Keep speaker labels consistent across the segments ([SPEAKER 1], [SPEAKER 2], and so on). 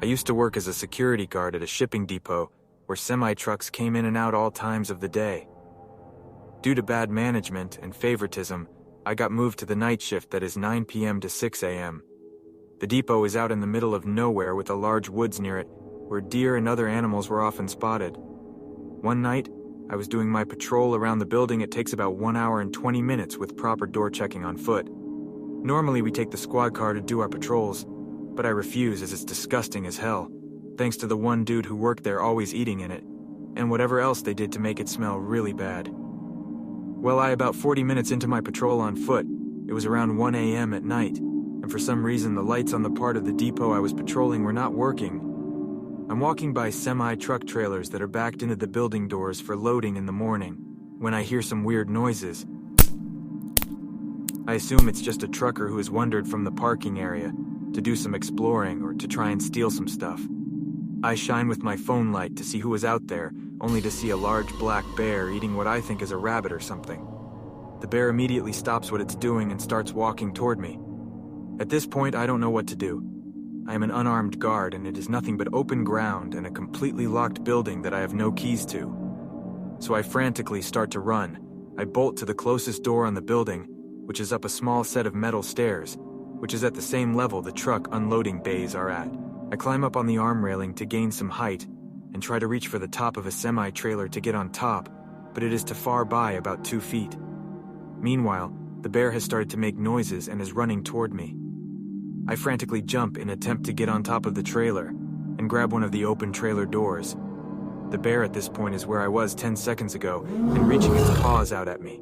[SPEAKER 1] I used to work as a security guard at a shipping depot where semi-trucks came in and out all times of the day. Due to bad management and favoritism, I got moved to the night shift that is 9 p.m. to 6 a.m. The depot is out in the middle of nowhere with a large woods near it, where deer and other animals were often spotted. One night, I was doing my patrol around the building. It takes about 1 hour and 20 minutes with proper door checking on foot. Normally we take the squad car to do our patrols, but I refuse as it's disgusting as hell, thanks to the one dude who worked there always eating in it, and whatever else they did to make it smell really bad. Well, about 40 minutes into my patrol on foot, it was around 1 a.m. at night, and for some reason the lights on the part of the depot I was patrolling were not working. I'm walking by semi-truck trailers that are backed into the building doors for loading in the morning, when I hear some weird noises. I assume it's just a trucker who has wandered from the parking area to do some exploring or to try and steal some stuff. I shine with my phone light to see who is out there, only to see a large black bear eating what I think is a rabbit or something. The bear immediately stops what it's doing and starts walking toward me. At this point, I don't know what to do. I am an unarmed guard and it is nothing but open ground and a completely locked building that I have no keys to. So I frantically start to run. I bolt to the closest door on the building, which is up a small set of metal stairs, which is at the same level the truck unloading bays are at. I climb up on the arm railing to gain some height and try to reach for the top of a semi-trailer to get on top, but it is too far by about 2 feet. Meanwhile, the bear has started to make noises and is running toward me. I frantically jump in an attempt to get on top of the trailer and grab one of the open trailer doors. The bear at this point is where I was 10 seconds ago and reaching its paws out at me.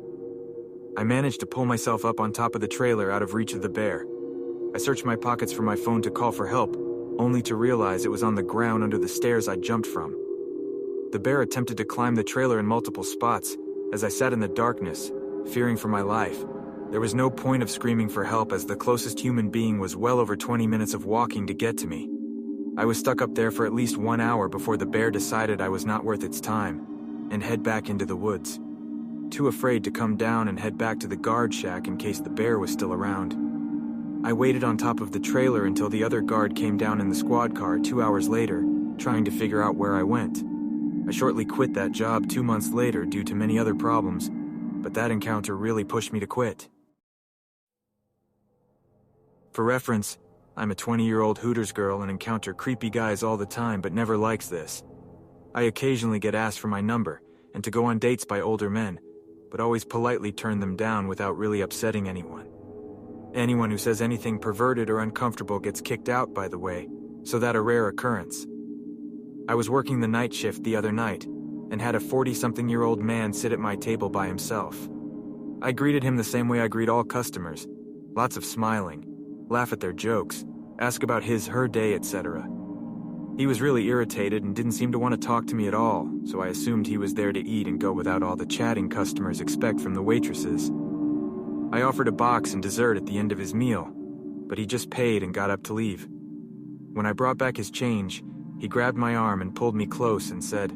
[SPEAKER 1] I managed to pull myself up on top of the trailer out of reach of the bear. I searched my pockets for my phone to call for help, only to realize it was on the ground under the stairs I jumped from. The bear attempted to climb the trailer in multiple spots as I sat in the darkness, fearing for my life. There was no point of screaming for help as the closest human being was well over 20 minutes of walking to get to me. I was stuck up there for at least 1 hour before the bear decided I was not worth its time and head back into the woods. Too afraid to come down and head back to the guard shack in case the bear was still around. I waited on top of the trailer until the other guard came down in the squad car 2 hours later, trying to figure out where I went. I shortly quit that job 2 months later due to many other problems, but that encounter really pushed me to quit. For reference, I'm a 20-year-old Hooters girl and encounter creepy guys all the time but never likes this. I occasionally get asked for my number and to go on dates by older men, but always politely turn them down without really upsetting anyone. Anyone who says anything perverted or uncomfortable gets kicked out, by the way, so that's a rare occurrence. I was working the night shift the other night and had a 40-something-year-old man sit at my table by himself. I greeted him the same way I greet all customers, lots of smiling, laugh at their jokes, ask about her day, etc. He was really irritated and didn't seem to want to talk to me at all, so I assumed he was there to eat and go without all the chatting customers expect from the waitresses. I offered a box and dessert at the end of his meal, but he just paid and got up to leave. When I brought back his change, he grabbed my arm and pulled me close and said,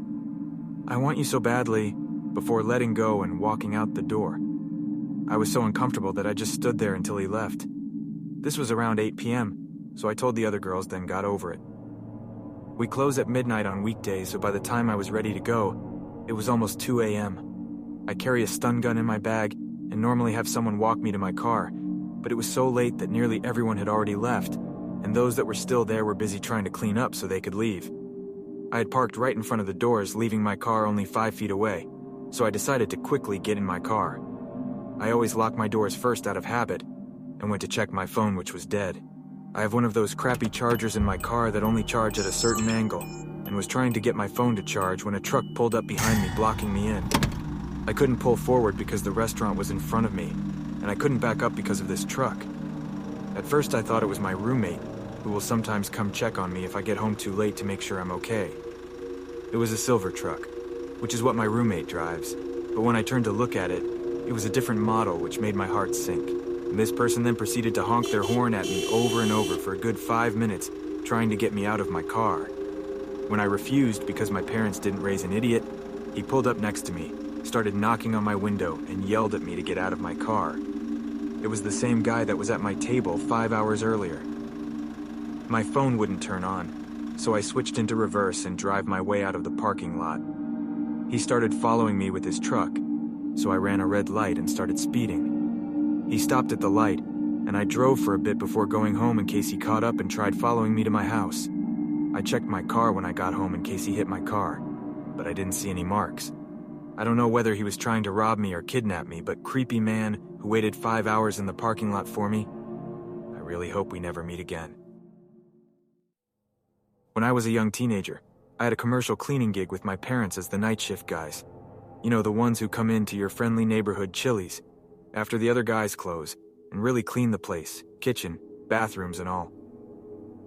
[SPEAKER 1] "I want you so badly," before letting go and walking out the door. I was so uncomfortable that I just stood there until he left. This was around 8 p.m., so I told the other girls, then got over it. We close at midnight on weekdays, so by the time I was ready to go, it was almost 2 a.m. I carry a stun gun in my bag and normally have someone walk me to my car, but it was so late that nearly everyone had already left, and those that were still there were busy trying to clean up so they could leave. I had parked right in front of the doors, leaving my car only 5 feet away, so I decided to quickly get in my car. I always lock my doors first out of habit, and went to check my phone, which was dead. I have one of those crappy chargers in my car that only charge at a certain angle, and was trying to get my phone to charge when a truck pulled up behind me, blocking me in. I couldn't pull forward because the restaurant was in front of me, and I couldn't back up because of this truck. At first I thought it was my roommate, who will sometimes come check on me if I get home too late to make sure I'm okay. It was a silver truck, which is what my roommate drives, but when I turned to look at it, it was a different model, which made my heart sink. And this person then proceeded to honk their horn at me over and over for a good 5 minutes, trying to get me out of my car. When I refused because my parents didn't raise an idiot, he pulled up next to me, started knocking on my window, and yelled at me to get out of my car. It was the same guy that was at my table 5 hours earlier. My phone wouldn't turn on, so I switched into reverse and drive my way out of the parking lot. He started following me with his truck, so I ran a red light and started speeding. He stopped at the light, and I drove for a bit before going home in case he caught up and tried following me to my house. I checked my car when I got home in case he hit my car, but I didn't see any marks. I don't know whether he was trying to rob me or kidnap me, but creepy man who waited 5 hours in the parking lot for me, I really hope we never meet again. When I was a young teenager, I had a commercial cleaning gig with my parents as the night shift guys. You know, the ones who come into your friendly neighborhood Chili's after the other guys close and really clean the place, kitchen, bathrooms and all.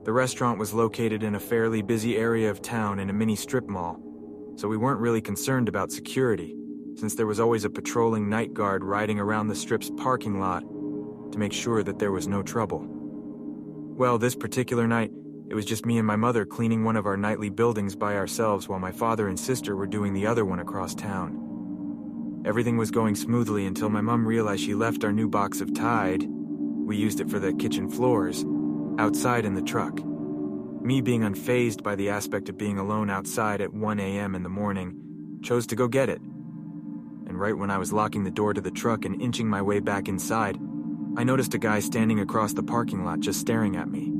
[SPEAKER 1] The restaurant was located in a fairly busy area of town in a mini strip mall, so we weren't really concerned about security, since there was always a patrolling night guard riding around the strip's parking lot to make sure that there was no trouble. Well, this particular night, it was just me and my mother cleaning one of our nightly buildings by ourselves while my father and sister were doing the other one across town. Everything was going smoothly until my mom realized she left our new box of Tide, we used it for the kitchen floors, outside in the truck. Me, being unfazed by the aspect of being alone outside at 1 a.m. in the morning, chose to go get it. And right when I was locking the door to the truck and inching my way back inside, I noticed a guy standing across the parking lot just staring at me.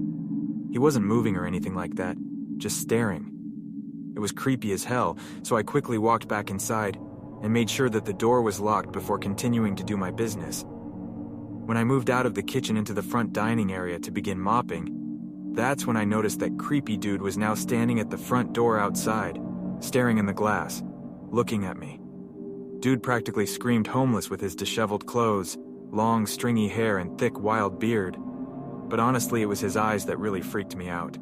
[SPEAKER 1] He wasn't moving or anything like that, just staring. It was creepy as hell, so I quickly walked back inside and made sure that the door was locked before continuing to do my business. When I moved out of the kitchen into the front dining area to begin mopping, that's when I noticed that creepy dude was now standing at the front door outside, staring in the glass, looking at me. Dude practically screamed homeless with his disheveled clothes, long stringy hair and thick wild beard. But honestly, it was his eyes that really freaked me out.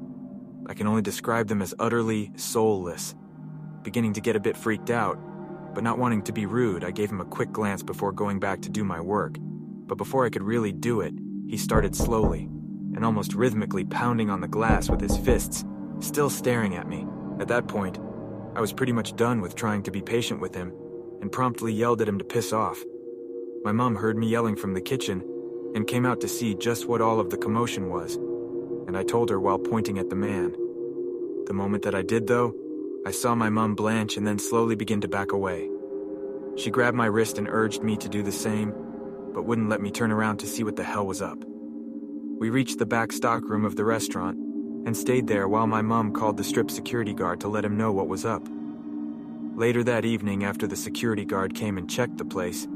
[SPEAKER 1] I can only describe them as utterly soulless. Beginning to get a bit freaked out, but not wanting to be rude, I gave him a quick glance before going back to do my work. But before I could really do it, he started slowly, and almost rhythmically pounding on the glass with his fists, still staring at me. At that point, I was pretty much done with trying to be patient with him, and promptly yelled at him to piss off. My mom heard me yelling from the kitchen, and came out to see just what all of the commotion was, and I told her while pointing at the man. The moment that I did, though, I saw my mom blanch and then slowly begin to back away. She grabbed my wrist and urged me to do the same, but wouldn't let me turn around to see what the hell was up. We reached the back stockroom of the restaurant and stayed there while my mom called the strip security guard to let him know what was up. Later that evening, after the security guard came and checked the place,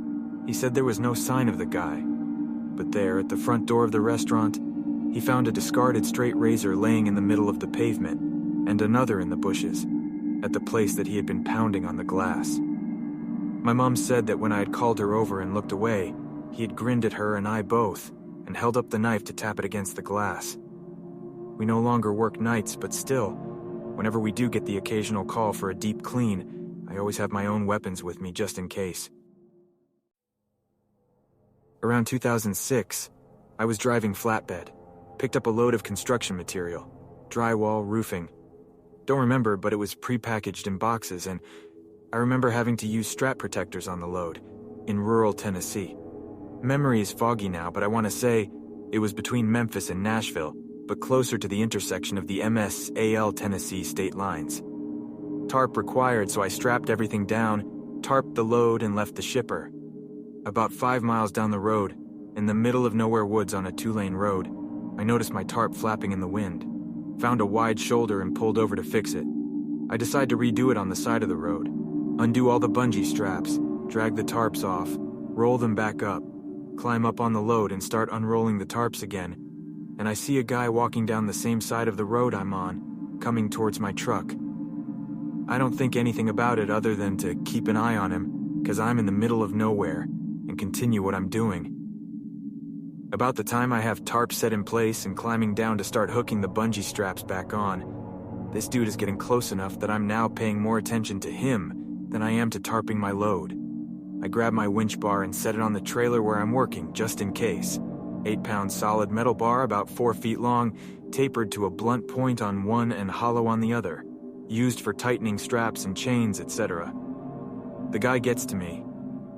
[SPEAKER 1] he said there was no sign of the guy. But there, at the front door of the restaurant, he found a discarded straight razor laying in the middle of the pavement, and another in the bushes, at the place that he had been pounding on the glass. My mom said that when I had called her over and looked away, he had grinned at her and I both, and held up the knife to tap it against the glass. We no longer work nights, but still, whenever we do get the occasional call for a deep clean, I always have my own weapons with me just in case. Around 2006, I was driving flatbed, picked up a load of construction material, drywall, roofing. Don't remember, but it was prepackaged in boxes, and I remember having to use strap protectors on the load, in rural Tennessee. Memory is foggy now, but I want to say it was between Memphis and Nashville, but closer to the intersection of the MS-AL Tennessee state lines. Tarp required, so I strapped everything down, tarped the load, and left the shipper. About 5 miles down the road, in the middle of nowhere woods on a 2-lane road, I noticed my tarp flapping in the wind, found a wide shoulder and pulled over to fix it. I decided to redo it on the side of the road, undo all the bungee straps, drag the tarps off, roll them back up, climb up on the load and start unrolling the tarps again, and I see a guy walking down the same side of the road I'm on, coming towards my truck. I don't think anything about it other than to keep an eye on him, because I'm in the middle of nowhere, and continue what I'm doing. About the time I have tarp set in place and climbing down to start hooking the bungee straps back on, this dude is getting close enough that I'm now paying more attention to him than I am to tarping my load. I grab my winch bar and set it on the trailer where I'm working, just in case. 8-pound solid metal bar about 4 feet long, tapered to a blunt point on one and hollow on the other, used for tightening straps and chains, etc. The guy gets to me,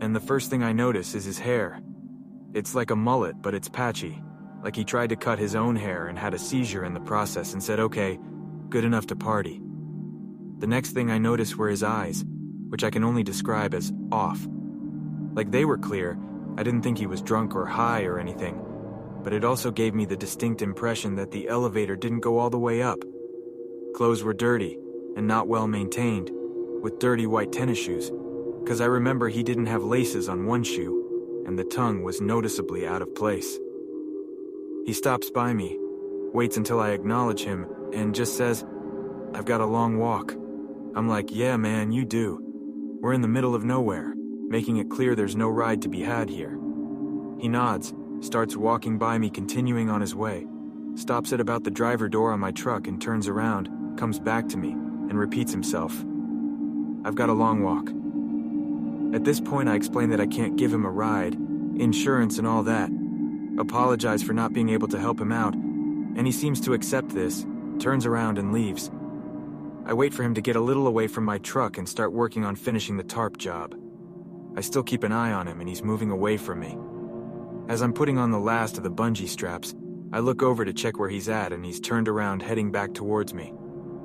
[SPEAKER 1] and the first thing I notice is his hair. It's like a mullet, but it's patchy, like he tried to cut his own hair and had a seizure in the process and said, "Okay, good enough to party. The next thing I noticed were his eyes, which I can only describe as off. Like they were clear, I didn't think he was drunk or high or anything, but it also gave me the distinct impression that the elevator didn't go all the way up. Clothes were dirty and not well maintained, with dirty white tennis shoes, because I remember he didn't have laces on one shoe, and the tongue was noticeably out of place. He stops by me, waits until I acknowledge him, and just says, "I've got a long walk." I'm like, "Yeah, man, you do. We're in the middle of nowhere," making it clear there's no ride to be had here. He nods, starts walking by me, continuing on his way, stops at about the driver door on my truck and turns around, comes back to me, and repeats himself. "I've got a long walk." At this point, I explain that I can't give him a ride, insurance and all that, apologize for not being able to help him out, and he seems to accept this, turns around and leaves. I wait for him to get a little away from my truck and start working on finishing the tarp job. I still keep an eye on him and he's moving away from me. As I'm putting on the last of the bungee straps, I look over to check where he's at and he's turned around heading back towards me,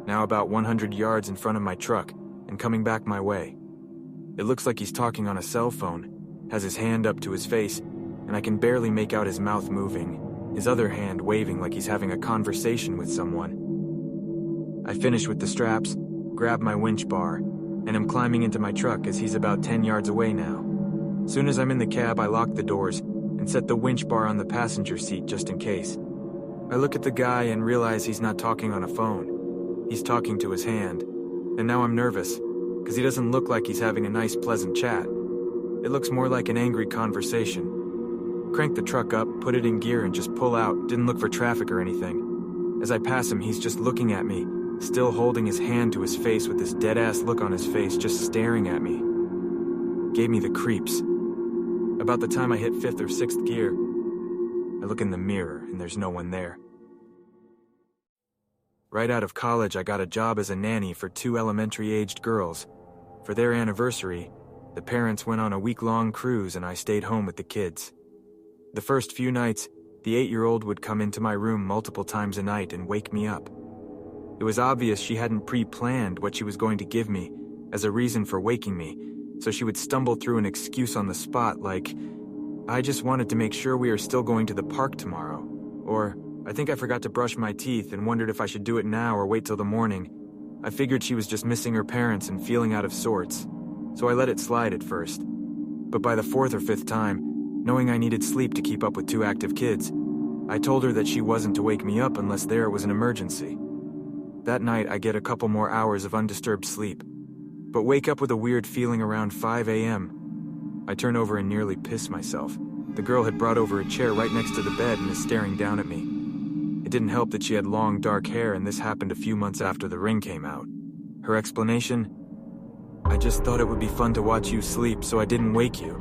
[SPEAKER 1] now about 100 yards in front of my truck and coming back my way. It looks like he's talking on a cell phone, has his hand up to his face, and I can barely make out his mouth moving, his other hand waving like he's having a conversation with someone. I finish with the straps, grab my winch bar, and am climbing into my truck as he's about 10 yards away now. Soon as I'm in the cab, I lock the doors and set the winch bar on the passenger seat just in case. I look at the guy and realize he's not talking on a phone. He's talking to his hand, and now I'm nervous, because he doesn't look like he's having a nice pleasant chat. It looks more like an angry conversation. Crank the truck up, put it in gear and just pull out, didn't look for traffic or anything. As I pass him, he's just looking at me, still holding his hand to his face with this dead-ass look on his face, just staring at me. Gave me the creeps. About the time I hit 5th or 6th gear, I look in the mirror and there's no one there. Right out of college, I got a job as a nanny for 2 elementary-aged girls. For their anniversary, the parents went on a week-long cruise and I stayed home with the kids. The first few nights, the 8-year-old would come into my room multiple times a night and wake me up. It was obvious she hadn't pre-planned what she was going to give me as a reason for waking me, so she would stumble through an excuse on the spot like, "I just wanted to make sure we are still going to the park tomorrow," or, "I think I forgot to brush my teeth and wondered if I should do it now or wait till the morning." I figured she was just missing her parents and feeling out of sorts, so I let it slide at first. But by the 4th or 5th time, knowing I needed sleep to keep up with 2 active kids, I told her that she wasn't to wake me up unless there was an emergency. That night, I get a couple more hours of undisturbed sleep, but wake up with a weird feeling around 5 a.m. I turn over and nearly piss myself. The girl had brought over a chair right next to the bed and is staring down at me. It didn't help that she had long, dark hair, and this happened a few months after The Ring came out. Her explanation? "I just thought it would be fun to watch you sleep, so I didn't wake you."